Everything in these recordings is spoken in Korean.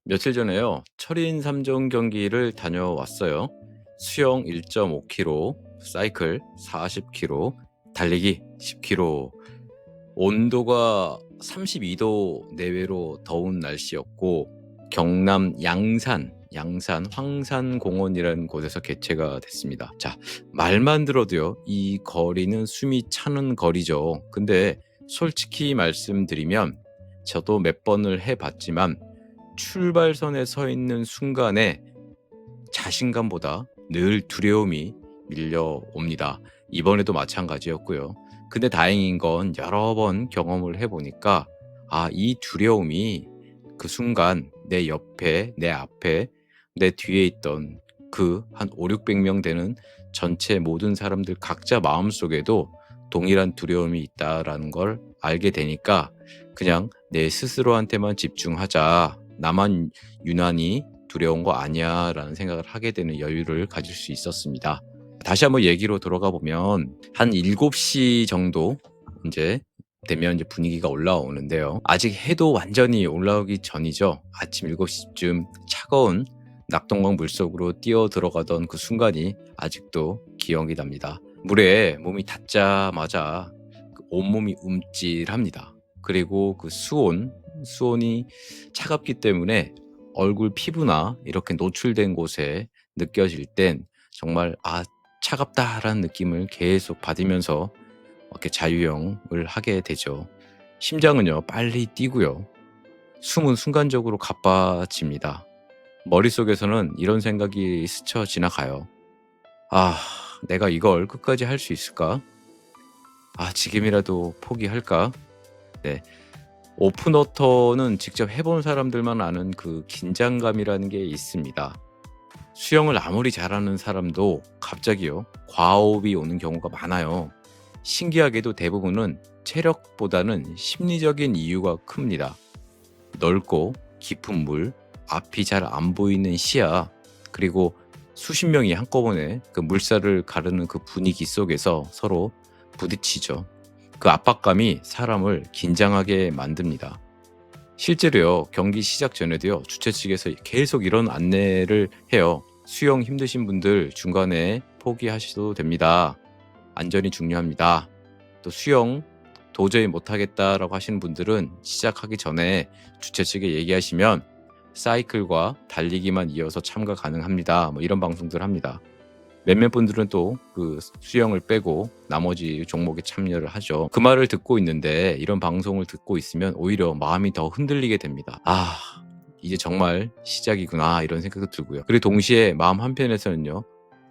며칠 전에요. 철인 3종 경기를 다녀왔어요. 수영 1.5km, 사이클 40km, 달리기 10km. 온도가 32도 내외로 더운 날씨였고 경남 양산 황산공원이라는 곳에서 개최가 됐습니다. 자, 말만 들어도요. 이 거리는 숨이 차는 거리죠. 근데 솔직히 말씀드리면 저도 몇 번을 해봤지만 출발선에 서 있는 순간에 자신감보다 늘 두려움이 밀려옵니다. 이번에도 마찬가지였고요. 근데 다행인 건 여러 번 경험을 해보니까 이 두려움이 그 순간 내 옆에, 내 앞에, 내 뒤에 있던 그 한 5, 600명 되는 전체 모든 사람들 각자 마음속에도 동일한 두려움이 있다라는 걸 알게 되니까 그냥 내 스스로한테만 집중하자. 나만 유난히 두려운 거 아니야 라는 생각을 하게 되는 여유를 가질 수 있었습니다. 다시 한번 얘기로 돌아가 보면 한 7시 정도 이제 되면 이제 분위기가 올라오는데요. 아직 해도 완전히 올라오기 전이죠. 아침 7시쯤 차가운 낙동강 물속으로 뛰어 들어가던 그 순간이 아직도 기억이 납니다. 물에 몸이 닿자마자 그 온몸이 움찔합니다. 그리고 그 수온이 차갑기 때문에 얼굴 피부나 이렇게 노출된 곳에 느껴질 땐 정말 차갑다라는 느낌을 계속 받으면서 이렇게 자유형을 하게 되죠. 심장은요 빨리 뛰고요. 숨은 순간적으로 가빠집니다. 머릿속에서는 이런 생각이 스쳐 지나가요. 아, 내가 이걸 끝까지 할 수 있을까? 지금이라도 포기할까? 네. 오픈워터는 직접 해본 사람들만 아는 그 긴장감이라는 게 있습니다. 수영을 아무리 잘하는 사람도 갑자기요, 과호흡이 오는 경우가 많아요. 신기하게도 대부분은 체력보다는 심리적인 이유가 큽니다. 넓고 깊은 물, 앞이 잘 안 보이는 시야, 그리고 수십 명이 한꺼번에 그 물살을 가르는 그 분위기 속에서 서로 부딪히죠. 그 압박감이 사람을 긴장하게 만듭니다. 실제로요, 경기 시작 전에도요, 주최 측에서 계속 이런 안내를 해요. 수영 힘드신 분들 중간에 포기하셔도 됩니다. 안전이 중요합니다. 또 수영 도저히 못하겠다라고 하시는 분들은 시작하기 전에 주최 측에 얘기하시면 사이클과 달리기만 이어서 참가 가능합니다. 뭐 이런 방송들 합니다. 몇몇 분들은 또 그 수영을 빼고 나머지 종목에 참여를 하죠. 그 말을 듣고 있는데 이런 방송을 듣고 있으면 오히려 마음이 더 흔들리게 됩니다. 이제 정말 시작이구나 이런 생각도 들고요. 그리고 동시에 마음 한편에서는요.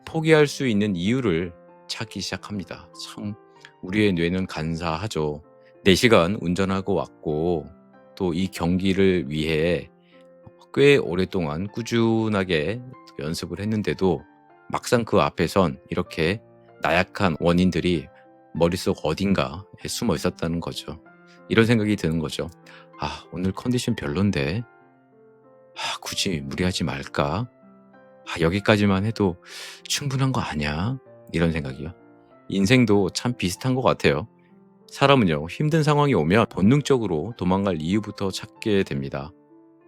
포기할 수 있는 이유를 찾기 시작합니다. 참 우리의 뇌는 간사하죠. 4시간 운전하고 왔고 또 이 경기를 위해 꽤 오랫동안 꾸준하게 연습을 했는데도 막상 그 앞에선 이렇게 나약한 원인들이 머릿속 어딘가에 숨어 있었다는 거죠. 이런 생각이 드는 거죠. 오늘 컨디션 별론데 굳이 무리하지 말까? 여기까지만 해도 충분한 거 아니야? 이런 생각이요. 인생도 참 비슷한 것 같아요. 사람은요, 힘든 상황이 오면 본능적으로 도망갈 이유부터 찾게 됩니다.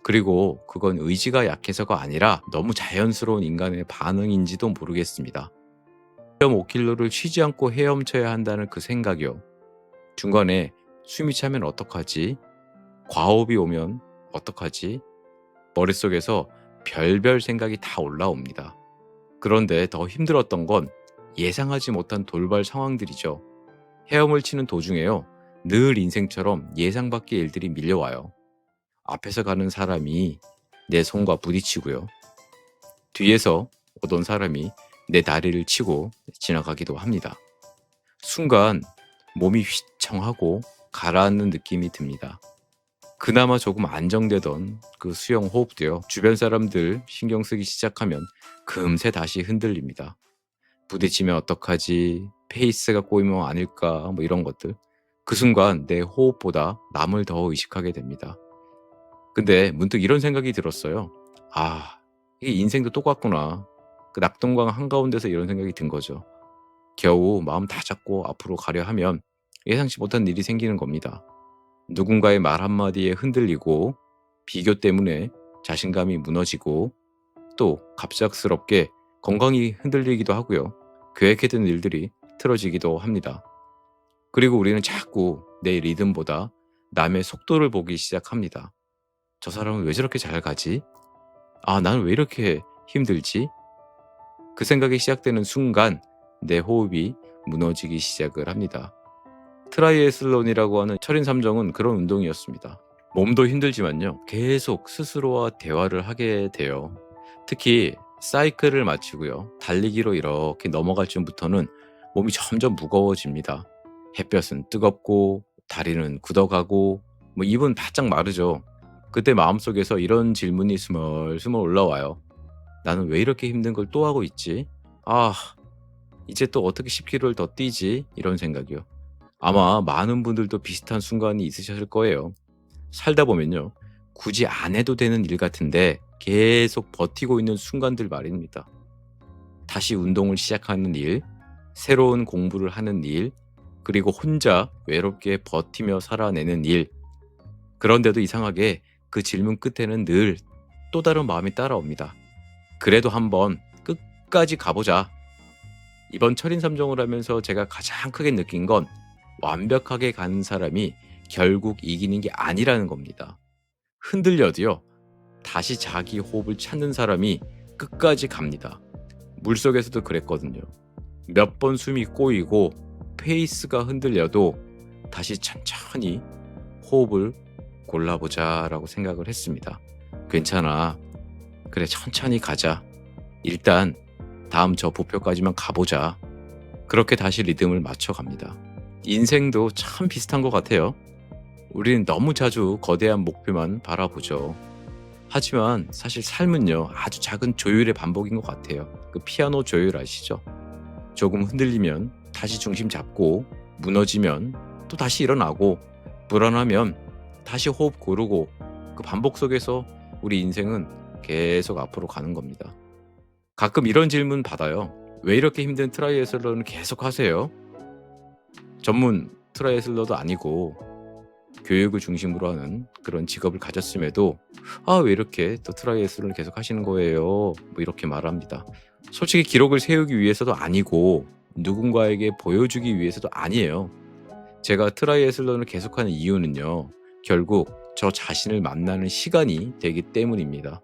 그리고 그건 의지가 약해서가 아니라 너무 자연스러운 인간의 반응인지도 모르겠습니다. 1.5km를 쉬지 않고 헤엄쳐야 한다는 그 생각이요. 중간에 숨이 차면 어떡하지? 과호흡이 오면 어떡하지? 머릿속에서 별별 생각이 다 올라옵니다. 그런데 더 힘들었던 건 예상하지 못한 돌발 상황들이죠. 헤엄을 치는 도중에요. 늘 인생처럼 예상 밖의 일들이 밀려와요. 앞에서 가는 사람이 내 손과 부딪히고요. 뒤에서 오던 사람이 내 다리를 치고 지나가기도 합니다. 순간 몸이 휘청하고 가라앉는 느낌이 듭니다. 그나마 조금 안정되던 그 수영 호흡도요. 주변 사람들 신경 쓰기 시작하면 금세 다시 흔들립니다. 부딪히면 어떡하지? 페이스가 꼬이면 아닐까? 뭐 이런 것들. 그 순간 내 호흡보다 남을 더 의식하게 됩니다. 근데 문득 이런 생각이 들었어요. 이게 인생도 똑같구나. 그 낙동강 한가운데서 이런 생각이 든 거죠. 겨우 마음 다 잡고 앞으로 가려 하면 예상치 못한 일이 생기는 겁니다. 누군가의 말 한마디에 흔들리고 비교 때문에 자신감이 무너지고 또 갑작스럽게 건강이 흔들리기도 하고요. 계획해둔 일들이 틀어지기도 합니다. 그리고 우리는 자꾸 내 리듬보다 남의 속도를 보기 시작합니다. 저 사람은 왜 저렇게 잘 가지? 아, 나는 왜 이렇게 힘들지? 그 생각이 시작되는 순간 내 호흡이 무너지기 시작을 합니다. 트라이애슬론이라고 하는 철인 3정은 그런 운동이었습니다. 몸도 힘들지만요. 계속 스스로와 대화를 하게 돼요. 특히 사이클을 마치고요. 달리기로 이렇게 넘어갈 쯤부터는 몸이 점점 무거워집니다. 햇볕은 뜨겁고 다리는 굳어가고 입은 바짝 마르죠. 그때 마음속에서 이런 질문이 스멀스멀 올라와요. 나는 왜 이렇게 힘든 걸 또 하고 있지? 아, 이제 또 어떻게 10km를 더 뛰지? 이런 생각이요. 아마 많은 분들도 비슷한 순간이 있으셨을 거예요. 살다 보면요. 굳이 안 해도 되는 일 같은데 계속 버티고 있는 순간들 말입니다. 다시 운동을 시작하는 일, 새로운 공부를 하는 일, 그리고 혼자 외롭게 버티며 살아내는 일. 그런데도 이상하게 그 질문 끝에는 늘 또 다른 마음이 따라옵니다. 그래도 한번 끝까지 가보자. 이번 철인 3종을 하면서 제가 가장 크게 느낀 건 완벽하게 가는 사람이 결국 이기는 게 아니라는 겁니다. 흔들려도요. 다시 자기 호흡을 찾는 사람이 끝까지 갑니다. 물속에서도 그랬거든요. 몇 번 숨이 꼬이고 페이스가 흔들려도 다시 천천히 호흡을 골라보자라고 생각을 했습니다. 괜찮아. 그래, 천천히 가자. 일단 다음 저 목표까지만 가보자. 그렇게 다시 리듬을 맞춰갑니다. 인생도 참 비슷한 것 같아요. 우리는 너무 자주 거대한 목표만 바라보죠. 하지만 사실 삶은요, 아주 작은 조율의 반복인 것 같아요. 그 피아노 조율 아시죠? 조금 흔들리면 다시 중심 잡고, 무너지면 또 다시 일어나고, 불안하면 다시 호흡 고르고, 그 반복 속에서 우리 인생은 계속 앞으로 가는 겁니다. 가끔 이런 질문 받아요. 왜 이렇게 힘든 트라이애슬론을 계속 하세요? 전문 트라이애슬러도 아니고 교육을 중심으로 하는 그런 직업을 가졌음에도 왜 이렇게 또 트라이애슬론을 계속 하시는 거예요? 이렇게 말합니다. 솔직히 기록을 세우기 위해서도 아니고 누군가에게 보여주기 위해서도 아니에요. 제가 트라이애슬론을 계속하는 이유는요. 결국 저 자신을 만나는 시간이 되기 때문입니다.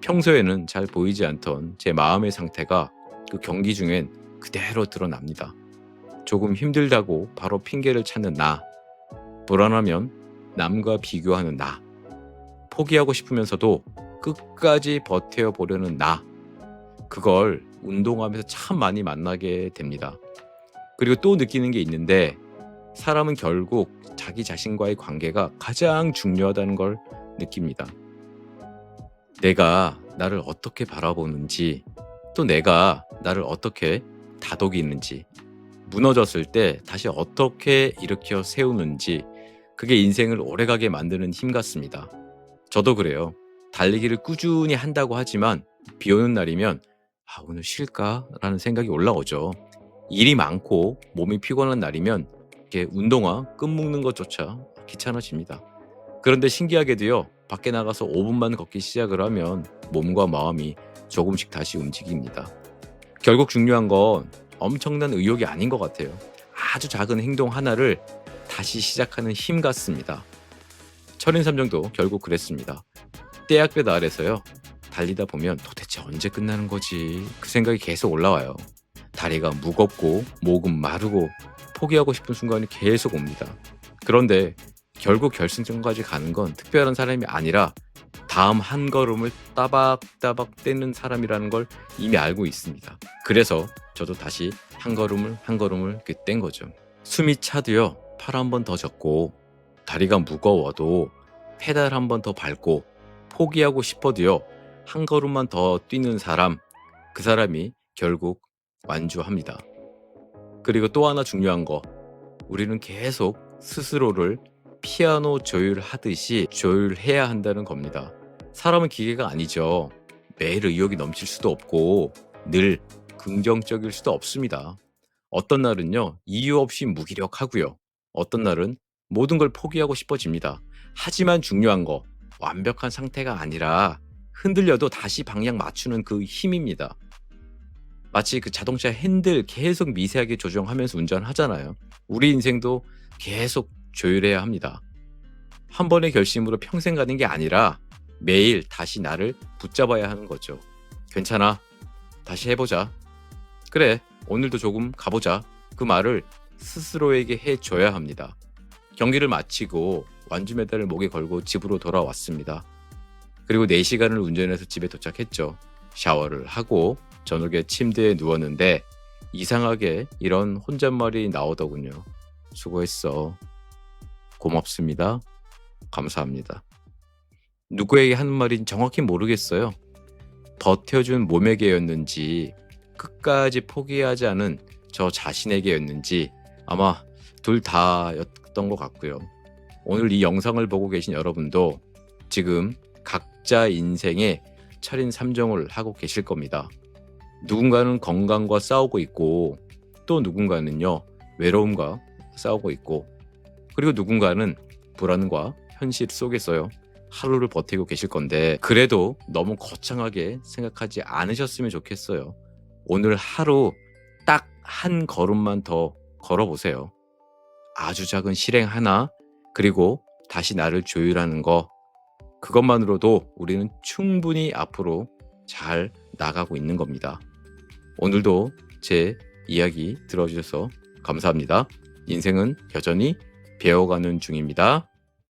평소에는 잘 보이지 않던 제 마음의 상태가 그 경기 중엔 그대로 드러납니다. 조금 힘들다고 바로 핑계를 찾는 나, 불안하면 남과 비교하는 나, 포기하고 싶으면서도 끝까지 버텨보려는 나, 그걸 운동하면서 참 많이 만나게 됩니다. 그리고 또 느끼는 게 있는데 사람은 결국 자기 자신과의 관계가 가장 중요하다는 걸 느낍니다. 내가 나를 어떻게 바라보는지, 또 내가 나를 어떻게 다독이는지, 무너졌을 때 다시 어떻게 일으켜 세우는지, 그게 인생을 오래가게 만드는 힘 같습니다. 저도 그래요. 달리기를 꾸준히 한다고 하지만 비 오는 날이면 오늘 쉴까? 라는 생각이 올라오죠. 일이 많고 몸이 피곤한 날이면 이렇게 운동화 끈 묶는 것조차 귀찮아집니다. 그런데 신기하게도요. 밖에 나가서 5분만 걷기 시작을 하면 몸과 마음이 조금씩 다시 움직입니다. 결국 중요한 건 엄청난 의욕이 아닌 것 같아요. 아주 작은 행동 하나를 다시 시작하는 힘 같습니다. 철인 3정도 결국 그랬습니다. 떼약볕 아래서요. 달리다 보면 도대체 언제 끝나는 거지? 그 생각이 계속 올라와요. 다리가 무겁고 목은 마르고 포기하고 싶은 순간이 계속 옵니다. 그런데 결국 결승전까지 가는 건 특별한 사람이 아니라 다음 한 걸음을 따박따박 떼는 사람이라는 걸 이미 알고 있습니다. 그래서 저도 다시 한 걸음을 이렇게 뗀 거죠. 숨이 차도요. 팔 한 번 더 젓고 다리가 무거워도 페달 한 번 더 밟고 포기하고 싶어도요. 한 걸음만 더 뛰는 사람, 그 사람이 결국 완주합니다. 그리고 또 하나 중요한 거, 우리는 계속 스스로를 피아노 조율하듯이 조율해야 한다는 겁니다. 사람은 기계가 아니죠. 매일 의욕이 넘칠 수도 없고 늘 긍정적일 수도 없습니다. 어떤 날은요, 이유 없이 무기력하고요. 어떤 날은 모든 걸 포기하고 싶어집니다. 하지만 중요한 거, 완벽한 상태가 아니라 흔들려도 다시 방향 맞추는 그 힘입니다. 마치 그 자동차 핸들 계속 미세하게 조정하면서 운전하잖아요. 우리 인생도 계속 조율해야 합니다. 한 번의 결심으로 평생 가는 게 아니라 매일 다시 나를 붙잡아야 하는 거죠. 괜찮아. 다시 해보자. 그래. 오늘도 조금 가보자. 그 말을 스스로에게 해줘야 합니다. 경기를 마치고 완주 메달을 목에 걸고 집으로 돌아왔습니다. 그리고 4시간을 운전해서 집에 도착했죠. 샤워를 하고 저녁에 침대에 누웠는데 이상하게 이런 혼잣말이 나오더군요. 수고했어. 고맙습니다. 감사합니다. 누구에게 하는 말인지 정확히 모르겠어요. 버텨준 몸에게였는지 끝까지 포기하지 않은 저 자신에게였는지 아마 둘 다였던 것 같고요. 오늘 이 영상을 보고 계신 여러분도 지금 각자 인생에 철인 3종을 하고 계실 겁니다. 누군가는 건강과 싸우고 있고 또 누군가는요 외로움과 싸우고 있고 그리고 누군가는 불안과 현실 속에서요 하루를 버티고 계실 건데 그래도 너무 거창하게 생각하지 않으셨으면 좋겠어요. 오늘 하루 딱 한 걸음만 더 걸어보세요. 아주 작은 실행 하나 그리고 다시 나를 조율하는 거 그것만으로도 우리는 충분히 앞으로 잘 나가고 있는 겁니다. 오늘도 제 이야기 들어주셔서 감사합니다. 인생은 여전히 배워가는 중입니다.